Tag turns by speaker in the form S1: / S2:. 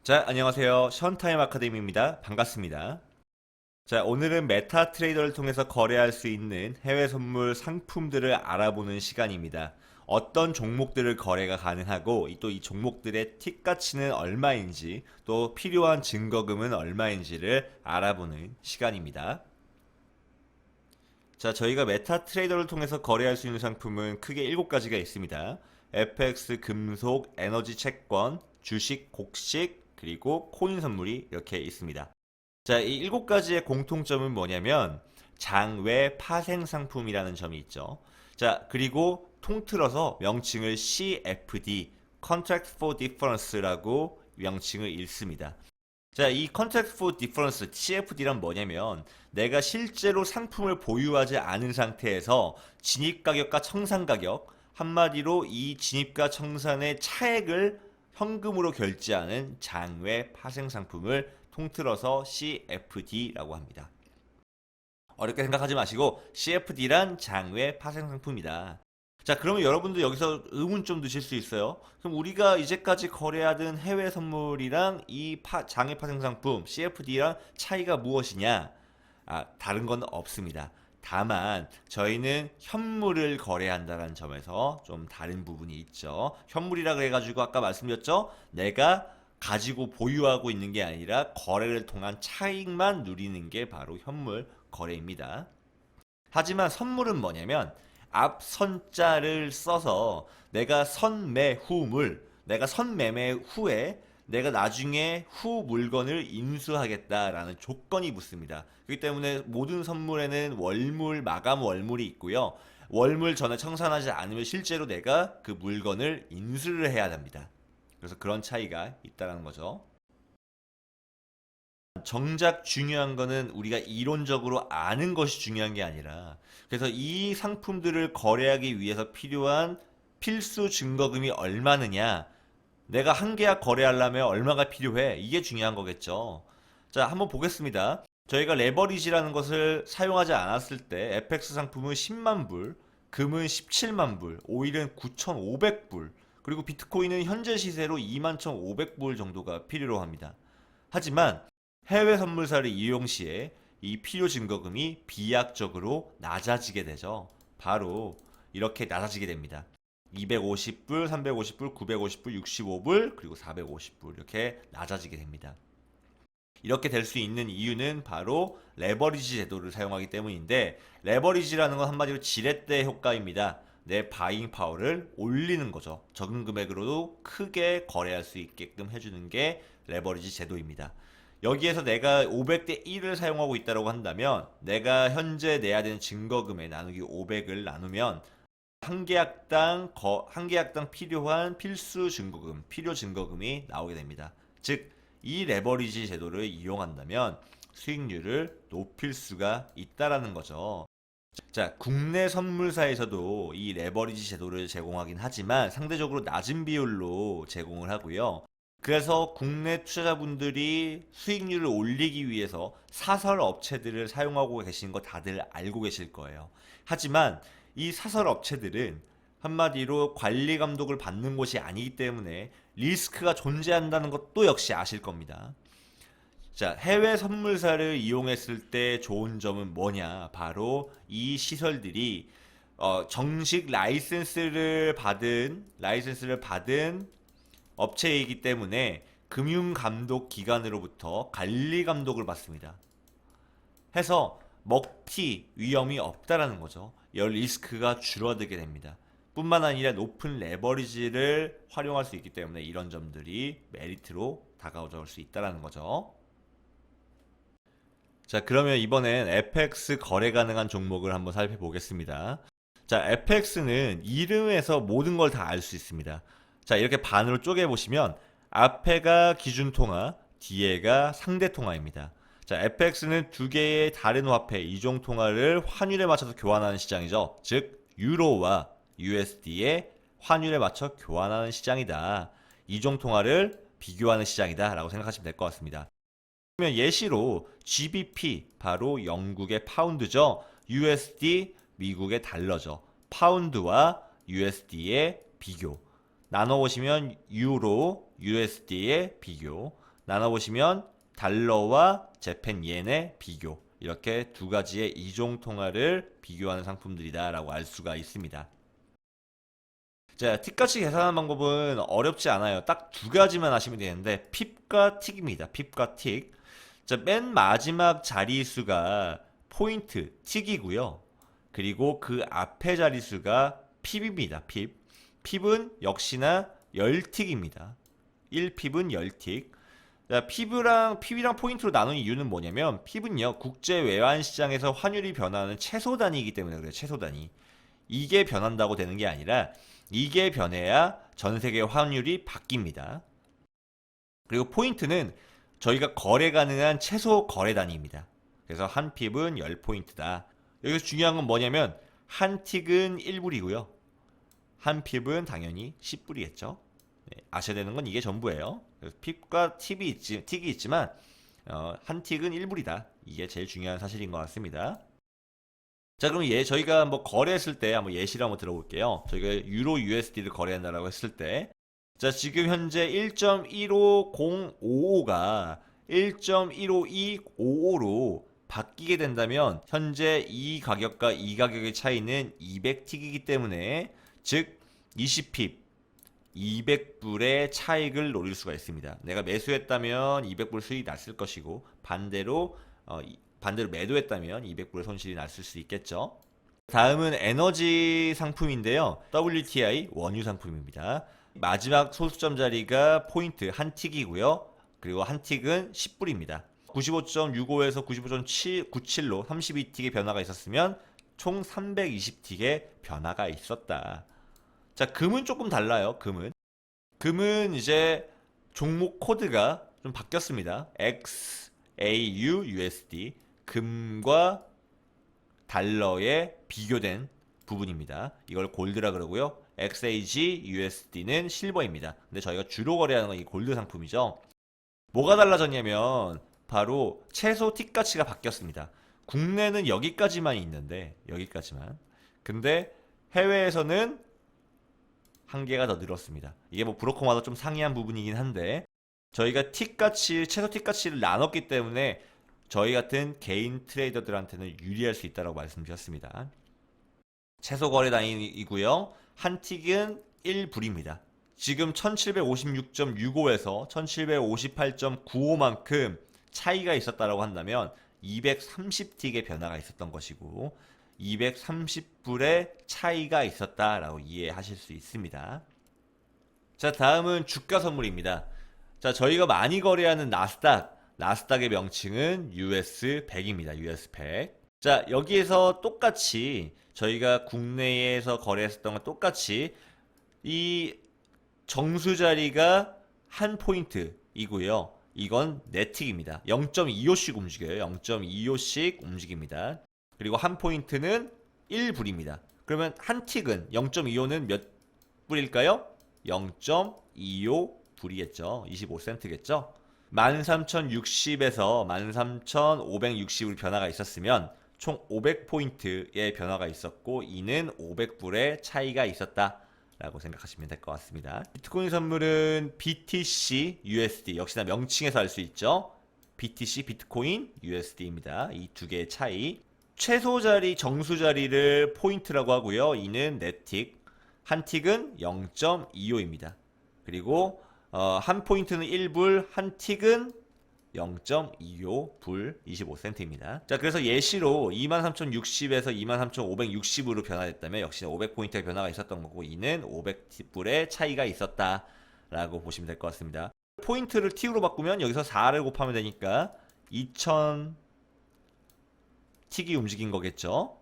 S1: 자, 안녕하세요. 션타임 아카데미입니다. 반갑습니다. 자, 오늘은 메타 트레이더를 통해서 거래할 수 있는 해외 선물 상품들을 알아보는 시간입니다. 어떤 종목들을 거래가 가능하고 또 이 종목들의 틱 가치는 얼마인지 또 필요한 증거금은 얼마인지를 알아보는 시간입니다. 자, 저희가 메타 트레이더를 통해서 거래할 수 있는 상품은 크게 7가지가 있습니다. FX, 금속, 에너지 채권, 주식, 곡식, 그리고 코인 선물이 이렇게 있습니다. 자, 이 7가지의 공통점은 뭐냐면 장외 파생 상품이라는 점이 있죠. 자, 그리고 통틀어서 명칭을 CFD, Contract for Difference라고 명칭을 읽습니다. 자, 이 Contract for Difference, CFD란 뭐냐면 내가 실제로 상품을 보유하지 않은 상태에서 진입가격과 청산가격, 한마디로 이 진입과 청산의 차액을 현금으로 결제하는 장외 파생 상품을 통틀어서 CFD라고 합니다. 어렵게 생각하지 마시고 CFD란 장외 파생 상품이다. 자, 그러면 여러분도 여기서 의문 좀 드실 수 있어요. 그럼 우리가 이제까지 거래하던 해외 선물이랑 이 장외 파생 상품 CFD랑 차이가 무엇이냐? 다른 건 없습니다. 다만 저희는 현물을 거래한다는 점에서 좀 다른 부분이 있죠. 현물이라 그래가지고 아까 말씀드렸죠. 내가 가지고 보유하고 있는 게 아니라 거래를 통한 차익만 누리는 게 바로 현물 거래입니다. 하지만 선물은 뭐냐면 앞 선자를 써서 내가 선매매 후에 내가 나중에 후 물건을 인수하겠다라는 조건이 붙습니다. 그렇기 때문에 모든 선물에는 월물, 마감 월물이 있고요. 월물 전에 청산하지 않으면 실제로 내가 그 물건을 인수를 해야 됩니다. 그래서 그런 차이가 있다는 거죠. 정작 중요한 거는 우리가 이론적으로 아는 것이 중요한 게 아니라 그래서 이 상품들을 거래하기 위해서 필요한 필수 증거금이 얼마느냐, 내가 한 계약 거래하려면 얼마가 필요해, 이게 중요한 거겠죠. 자, 한번 보겠습니다. 저희가 레버리지라는 것을 사용하지 않았을 때 FX 상품은 10만 불, 금은 17만 불, 오일은 9,500불, 그리고 비트코인은 현재 시세로 21,500불 정도가 필요로 합니다. 하지만 해외 선물사를 이용 시에 이 필요 증거금이 비약적으로 낮아지게 되죠. 바로 이렇게 낮아지게 됩니다. 250불, 350불, 950불, 65불, 그리고 450불 이렇게 낮아지게 됩니다. 이렇게 될 수 있는 이유는 바로 레버리지 제도를 사용하기 때문인데, 레버리지라는 건 한마디로 지렛대 효과입니다. 내 바잉 파워를 올리는 거죠. 적은 금액으로도 크게 거래할 수 있게끔 해주는 게 레버리지 제도입니다. 여기에서 내가 500대 1을 사용하고 있다고 한다면 내가 현재 내야 되는 증거금에 나누기 500을 나누면 한 계약당 필요한 필수 증거금, 필요 증거금이 나오게 됩니다. 즉, 이 레버리지 제도를 이용한다면 수익률을 높일 수가 있다라는 거죠. 자, 국내 선물사에서도 이 레버리지 제도를 제공하긴 하지만 상대적으로 낮은 비율로 제공을 하고요. 그래서 국내 투자자분들이 수익률을 올리기 위해서 사설 업체들을 사용하고 계신 거 다들 알고 계실 거예요. 하지만 이 사설 업체들은 한마디로 관리 감독을 받는 곳이 아니기 때문에 리스크가 존재한다는 것도 역시 아실 겁니다. 자, 해외 선물사를 이용했을 때 좋은 점은 뭐냐? 바로 이 시설들이 정식 라이센스를 받은 업체이기 때문에 금융감독기관으로부터 관리감독을 받습니다. 해서 먹튀 위험이 없다라는 거죠. 열 리스크가 줄어들게 됩니다. 뿐만 아니라 높은 레버리지를 활용할 수 있기 때문에 이런 점들이 메리트로 다가올 수 있다라는 거죠. 자, 그러면 이번엔 FX 거래 가능한 종목을 한번 살펴보겠습니다. 자, FX는 이름에서 모든 걸 다 알 수 있습니다. 자, 이렇게 반으로 쪼개보시면 앞에가 기준통화, 뒤에가 상대통화입니다. 자, FX는 두 개의 다른 화폐, 이종 통화를 환율에 맞춰서 교환하는 시장이죠. 즉, 유로와 USD의 환율에 맞춰 교환하는 시장이다. 이종 통화를 비교하는 시장이다 라고 생각하시면 될 것 같습니다. 그러면 예시로 GBP, 바로 영국의 파운드죠. USD, 미국의 달러죠. 파운드와 USD의 비교. 나눠보시면 유로, USD의 비교. 나눠보시면 달러와 재팬옌의 비교. 이렇게 두 가지의 이종 통화를 비교하는 상품들이다라고 알 수가 있습니다. 자, 틱같이 계산하는 방법은 어렵지 않아요. 딱 두 가지만 하시면 되는데 핍과 틱입니다. 핍과 틱. 자, 맨 마지막 자리수가 포인트, 틱이고요. 그리고 그 앞에 자리수가 핍입니다. 핍. 핍은 역시나 10틱입니다. 1핍은 10틱. 자, 핍이랑 포인트로 나눈 이유는 뭐냐면 핍은요, 국제 외환 시장에서 환율이 변화하는 최소 단위이기 때문에 그래요. 최소 단위. 이게 변한다고 되는 게 아니라 이게 변해야 전 세계 환율이 바뀝니다. 그리고 포인트는 저희가 거래 가능한 최소 거래 단위입니다. 그래서 한 핍은 10포인트다. 여기서 중요한 건 뭐냐면 한 틱은 1불이고요. 한 핍은 당연히 10불이겠죠. 네, 아셔야 되는 건 이게 전부예요. 그래서 핍과 틱이 있지만 한 틱은 1불이다. 이게 제일 중요한 사실인 것 같습니다. 자, 그럼 저희가 뭐 거래했을 때 한번 예시를 한번 들어볼게요. 저희가 유로 USD를 거래한다라고 했을 때, 자, 지금 현재 1.150555가 1.15255로 바뀌게 된다면 현재 이 가격과 이 가격의 차이는 200틱이기 때문에 즉 20핍 200불의 차익을 노릴 수가 있습니다. 내가 매수했다면 200불 수익이 났을 것이고 반대로 매도했다면 200불의 손실이 났을 수 있겠죠. 다음은 에너지 상품인데요. WTI 원유 상품입니다. 마지막 소수점 자리가 포인트 한 틱이고요. 그리고 한 틱은 10불입니다. 95.65에서 95.97로 32틱의 변화가 있었으면 총 320틱의 변화가 있었다. 자, 금은 조금 달라요. 금은 이제 종목 코드가 좀 바뀌었습니다. XAU USD 금과 달러의 비교된 부분입니다. 이걸 골드라 그러고요. XAG USD는 실버입니다. 근데 저희가 주로 거래하는 건 이 골드 상품이죠. 뭐가 달라졌냐면 바로 최소 틱 가치가 바뀌었습니다. 국내는 여기까지만 있는데 여기까지만. 근데 해외에서는 한 개가 더 늘었습니다. 이게 뭐 브로커마다 좀 상이한 부분이긴 한데 저희가 최소 틱 가치를 나눴기 때문에 저희 같은 개인 트레이더들한테는 유리할 수 있다고 말씀드렸습니다. 최소 거래 단위이고요. 한 틱은 1불입니다. 지금 1756.65에서 1758.95만큼 차이가 있었다고 한다면 230틱의 변화가 있었던 것이고 230불의 차이가 있었다라고 이해하실 수 있습니다. 자, 다음은 주가 선물입니다. 자, 저희가 많이 거래하는 나스닥의 명칭은 US100입니다. US100. 자, 여기에서 똑같이 저희가 국내에서 거래했었던 건 똑같이 이 정수 자리가 한 포인트이고요. 이건 네틱입니다. 0.25씩 움직여요. 0.25씩 움직입니다. 그리고 한 포인트는 1불입니다. 그러면 한 틱은 0.25는 몇 불일까요? 0.25불이겠죠. 25센트겠죠. 13,060에서 13,560으로 변화가 있었으면 총 500포인트의 변화가 있었고 이는 500불의 차이가 있었다 라고 생각하시면 될 것 같습니다. 비트코인 선물은 BTC USD 역시나 명칭에서 알 수 있죠. BTC 비트코인 USD입니다. 이 두 개의 차이. 최소 자리 정수 자리를 포인트라고 하고요. 이는 네틱. 한 틱은 0.25입니다. 그리고 한 포인트는 1불, 한 틱은 0.25불 25센트입니다. 자, 그래서 예시로 23,060에서 23,560으로 변화됐다면 역시나 500포인트의 변화가 있었던 거고 이는 500불의 차이가 있었다라고 보시면 될 것 같습니다. 포인트를 T로 바꾸면 여기서 4를 곱하면 되니까 2000 틱이 움직인 거겠죠.